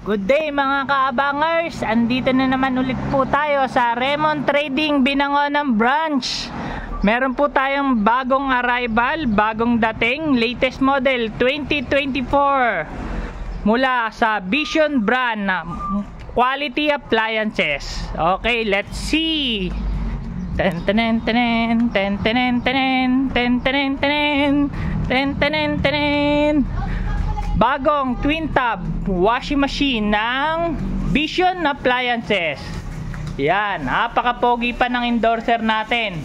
Good day mga kaabangers, andito na naman ulit po tayo sa Raymond Trading Binangonan Branch. Meron po tayong bagong arrival, bagong dating, latest model 2024 mula sa Vision brand na quality appliances. Okay, let's see. Ten tenen tenen ten tenen tenen ten tenen tenen ten tenen tenen. Bagong twin tub washing machine ng Vision Appliances. Yan, napaka-pogi pa ng endorser natin.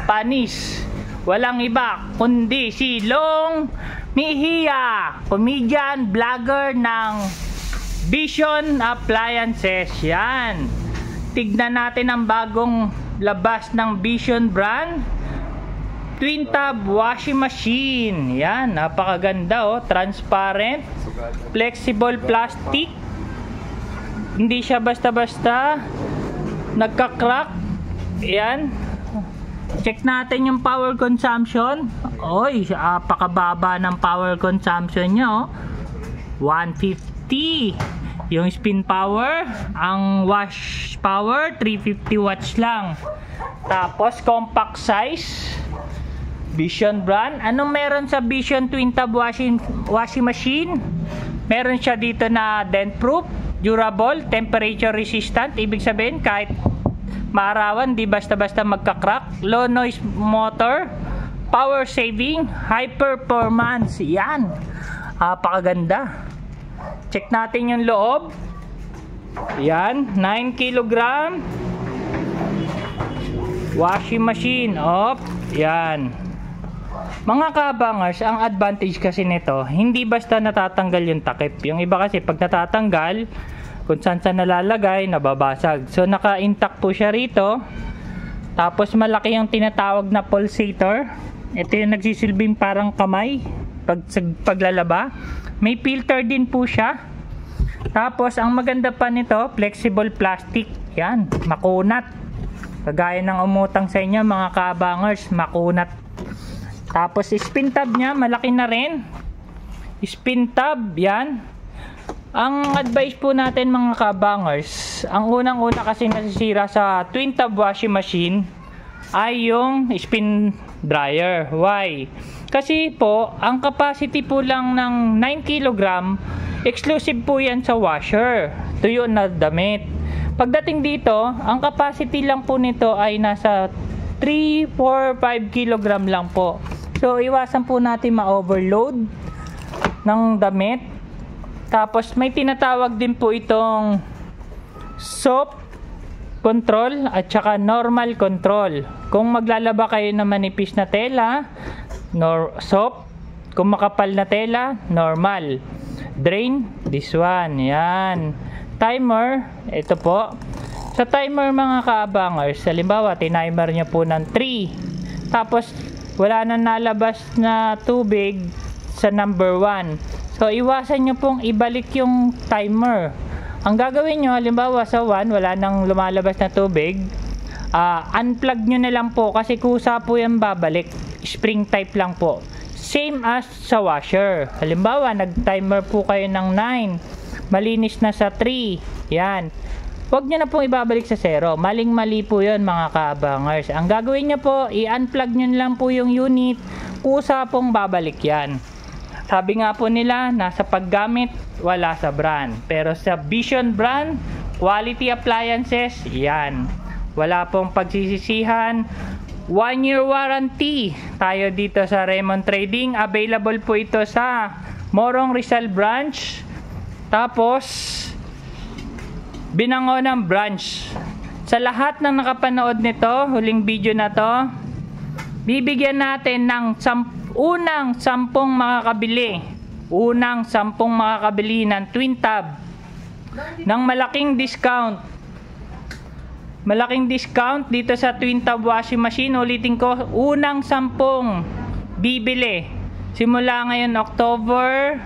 Panis. Walang iba kundi si Long Mejia, comedian, vlogger ng Vision Appliances. Yan. Tignan natin ang bagong labas ng Vision brand. Twin tub washing machine. Yan, napakaganda oh, transparent, flexible plastic. Hindi siya basta-basta nagka-crack. Yan. Check natin yung power consumption. Oy, napakababa ng power consumption niya oh. 150. Yung spin power, ang wash power 350 watts lang. Tapos compact size. Vision brand. Anong meron sa Vision twin tub washing machine? Meron siya dito na dent proof, durable, temperature resistant. Ibig sabihin kahit maarawan, di basta-basta magka-crack. Low noise motor, power saving, high performance. Yan. Napakaganda. Check natin yung loob. Yan, 9 kg washing machine. Op, yan. Mga kabangers, ang advantage kasi nito, hindi basta natatanggal yung takip. Yung iba kasi pag natatanggal, kung saan nalalagay, nababasag. So naka-intact po siya rito. Tapos malaki yung tinatawag na pulsator. Ito yung nagsisilbing parang kamay paglalaba. May filter din po siya. Tapos ang maganda pa nito, flexible plastic. Yan, makunat. Kagaya ng umutang sa inyo mga kabangers, makunat. Tapos spin tab niya, malaki na rin. Spin tab, yan. Ang advice po natin mga kabangers, ang unang-una kasi nasisira sa twin tub washing machine ay yung spin dryer. Why? Kasi po, ang capacity po lang ng 9 kg, exclusive po yan sa washer. Tuyo na damit. Pagdating dito, ang capacity lang po nito ay nasa 3, 4, 5 kg lang po. So, iwasan po natin ma-overload ng damit. Tapos, may tinatawag din po itong soap control at saka normal control. Kung maglalaba kayo ng manipis na tela, soap. Kung makapal na tela, normal. Drain, this one. Yan. Timer, ito po. Sa timer mga kaabangers, halimbawa, tinimer nyo po ng 3. Tapos, wala na nalabas na tubig sa number 1. So, iwasan nyo pong ibalik yung timer. Ang gagawin nyo, halimbawa sa 1, wala nang lumalabas na tubig. Unplug nyo na lang po kasi kusa po yan babalik. Spring type lang po. Same as sa washer. Halimbawa, nag-timer po kayo ng 9. Malinis na sa 3. Yan. Huwag nyo na pong ibabalik sa 0. Maling-mali po yun mga kabangers. Ang gagawin nyo po, i-unplug nyo lang po yung unit. Kusa pong babalik yan. Sabi nga po nila, nasa paggamit, wala sa brand. Pero sa Vision brand, quality appliances, yan. Wala pong pagsisisihan. 1-year warranty. Tayo dito sa Raymond Trading. Available po ito sa Morong Rizal branch. Tapos, Binangonan branch. Sa lahat ng nakapanood nito, huling video na to, bibigyan natin ng unang 10 makakabili. Unang 10 makakabili ng twin tub ng malaking discount. Malaking discount dito sa twin tub washing machine. Ulitin ko, unang 10 bibili. Simula ngayon October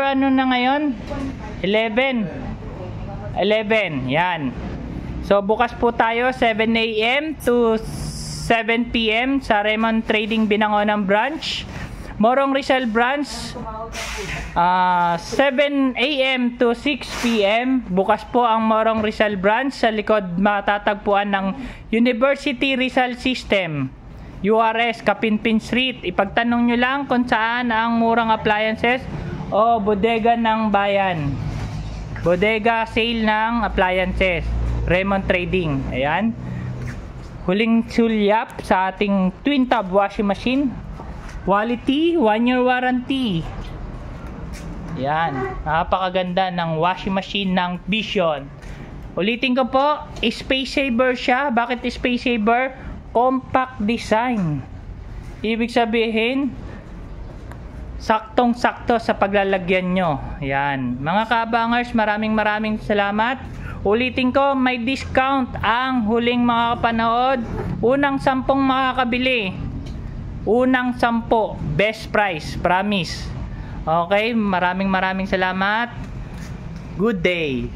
ano na ngayon? 11, yan. So bukas po tayo 7 AM to 7 PM sa Raymond Trading Binangonan branch. Morong Rizal branch, 7 AM to 6 PM. Bukas po ang Morong Rizal branch. Sa likod matatagpuan ng University Rizal System, URS, Kapinpin Street. Ipagtanong nyo lang kung saan ang murang appliances o bodega ng bayan. Bodega sale ng appliances. Raymond Trading. Ayan. Huling sulyap sa ating twin tub washing machine. Quality, 1-year warranty. Yan, napakaganda ng washing machine ng Vision. Ulitin ko po, space saver siya. Bakit space saver? Compact design. Ibig sabihin, saktong-sakto sa paglalagyan nyo. Yan, mga kabangers, maraming salamat. Ulitin ko, may discount ang huling mga kapanood. Unang 10 makakabili. Unang 10, best price, promise. Okay, maraming salamat. Good day.